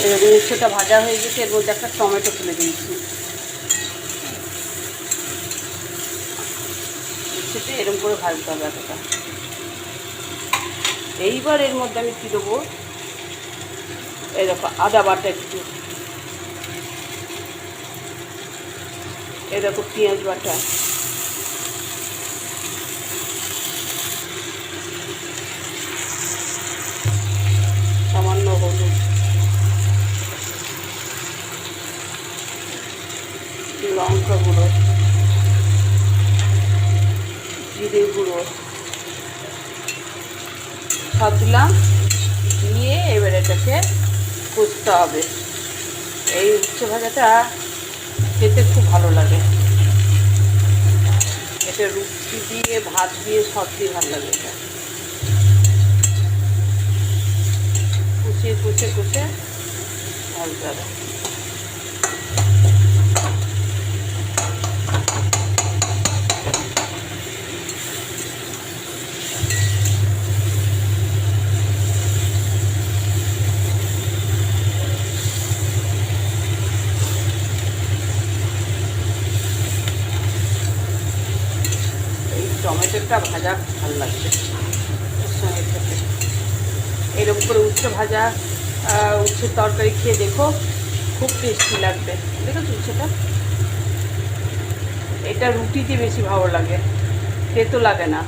এরকম উচ্ছেটা ভাজা হয়ে গেছে, এর মধ্যে একটা টমেটো ফেলে দিয়েছি। উচ্ছেতে এরকম করে ভাজতে হবে এতটা। এইবার এর মধ্যে আমি কী দেবো, এরকম আদা বাটা একটু, এরকম পেঁয়াজ বাটা, সামান্য হলুদ, লঙ্কা গুঁড়ো, জিরে গুঁড়ো সব দিলাম, দিয়ে এবার এটাকে কষতে হবে। এই উচ্ছে ভাজাটা খেতে খুব ভালো লাগে, এটা রুটি দিয়ে ভাত দিয়ে সব দিয়ে ভালো লাগে। এটা কষিয়ে কষে কষে ভাজতে হবে। টমেটোটা ভাজা ভালো লাগছে এর সঙ্গে খেতে। এরকম করে উচ্ছে ভাজা উচ্ছের তরকারি খেয়ে দেখো, খুব টেস্টি লাগবে। দেখেছো উচ্ছেটা, এটা রুটিতে বেশি ভালো লাগে, তেতো লাগে না।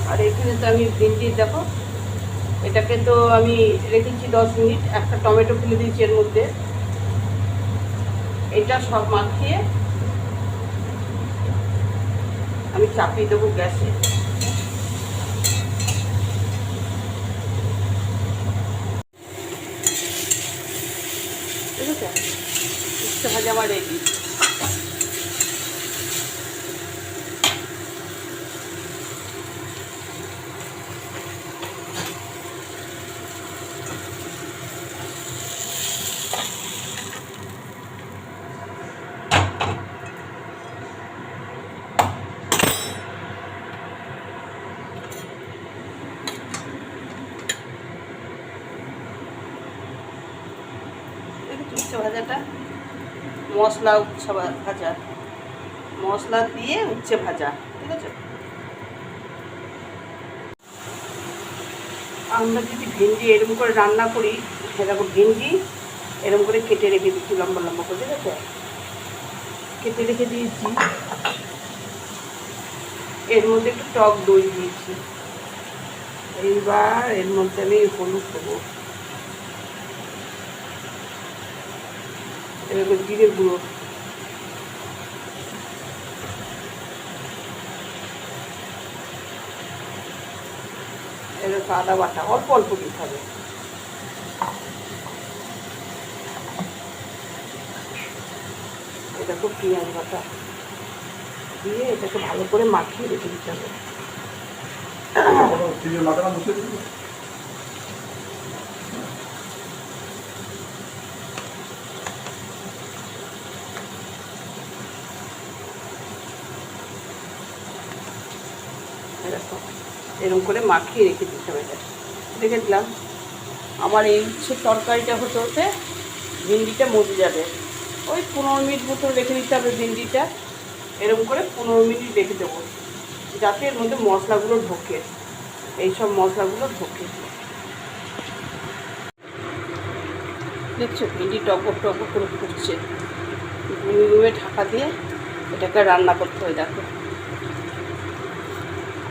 আর এখানে তো আমি ভিন্ডি দেখো, এটাকে তো আমি রেখেছি 10 মিনিট, একটা টমেটো ফেলে দিয়েছি এর মধ্যে। এটা সব মাখিয়ে আমি চাপিয়ে দেবো গ্যাসে। ঠিক আছে, উচ্ছে ভাজা আমার রেডি। উচ্ছে ভাজাটা মশলা, উচ্ছে ভাজা মশলা দিয়ে উচ্ছে ভাজা, ঠিক আছে। আমরা যদি ভেন্ডি এরকম করে রান্না করি, সেরকম ভেন্ডি এরকম করে কেটে রেখে দিচ্ছি লম্বা লম্বা করে, ঠিক আছে, কেটে রেখে দিয়েছি। এর মধ্যে একটু টক দই দিয়েছি। এইবার এর মধ্যে আমি হলুদ দেবো, এরকম জিরে গুঁড়ো, এরকম আদা বাটা অল্প অল্প দিতে হবে। এটা খুব পেঁয়াজ বাটা দিয়ে এটাকে ভালো করে মাখিয়ে রেখে দিতে হবে। এরকম করে মাখিয়ে রেখে দিতে হবে। রেখে দিলাম। আমার এই উচ্ছে তরকারিটা হতে হতে ভিন্ডিটা মজে যাবে। ওই 15 মিনিট মতো রেখে দিতে হবে ভিন্ডিটা। এরকম করে 15 মিনিট রেখে দেবো, যাতে এর মধ্যে মশলাগুলো ঢোকে, এইসব মশলাগুলো ঢোকে। দেখছো ভিন্ডি টকবক টকবক করে ফুটছে। ঘুমিয়ে ঢাকা দিয়ে এটাকে রান্না করতে হয়। দেখো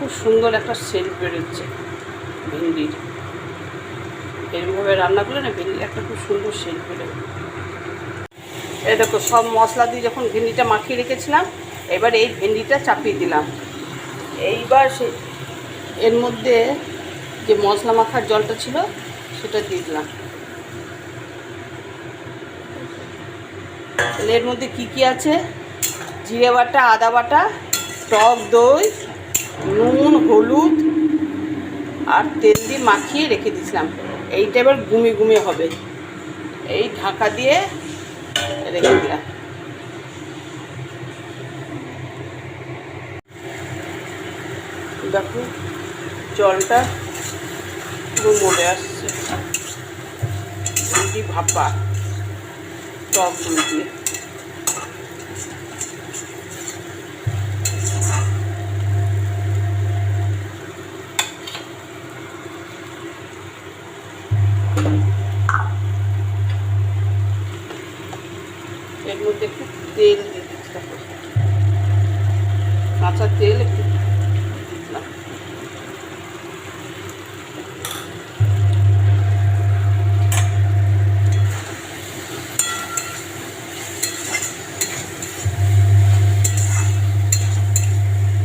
খুব সুন্দর একটা সেন্ট বেরোচ্ছে ভিন্ডির। এরকমভাবে রান্না করলে না ভিন্ডির একটা খুব সুন্দর সেন্ট বেরোবে। এই দেখো সব মশলা দিয়ে যখন ভিন্ডিটা মাখিয়ে রেখেছিলাম, এবার এই ভিন্ডিটা চাপিয়ে দিলাম। এইবার এর মধ্যে যে মশলা মাখার জলটা ছিল সেটা দিয়ে দিলাম। এর মধ্যে কি কি আছে, জিরে বাটা, আদা বাটা, টক দই, নুন, হলুদ আর তেল দিয়ে মাখিয়ে রেখে দিয়েছিলাম। এইটা এবার গুমি গুমি হবে। এই ঢাকা দিয়ে রেখে দিলাম। দেখো জলটা পুরো মরে আসছে। ভেন্ডি ভাপা টক দই দিয়ে। এর মধ্যে একটু তেল দিয়ে দিচ্ছি, কাঁচা তেল একটু দিলাম।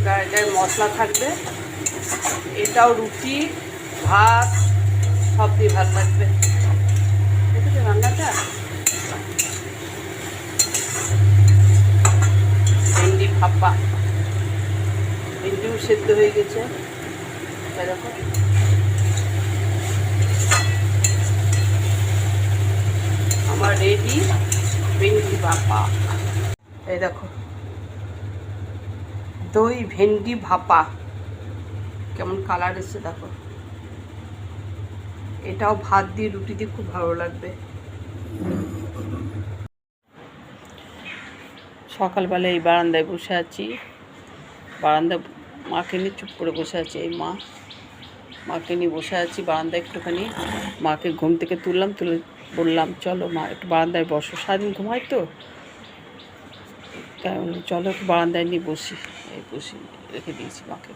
গায়ে গায়ে মশলা থাকবে, এটাও রুটি ভাত সব দিয়ে ভালো লাগবে। দেখেছো রান্নাটা? ভেন্ডি ভাপা, ভেন্ডিও সেদ্ধ হয়ে গেছে। দেখো আমার রেডি ভেন্ডি ভাপা। এই দেখো দই ভেন্ডি ভাপা কেমন কালার এসছে দেখো। এটাও ভাত দিয়ে রুটি দিয়ে খুব ভালো লাগবে। সকালবেলা এই বারান্দায় বসে আছি, বারান্দায় মাকে নিয়ে চুপ করে বসে আছি। এই মাকে নিয়ে বসে আছি বারান্দায় একটুখানি। মাকে ঘুম থেকে তুলে বললাম চলো মা একটু বারান্দায় বসো, সারাদিন ঘুমাই তো, তাই চলো একটু বারান্দায় নিয়ে বসি। এই বসি রেখে দিয়েছি মাকে।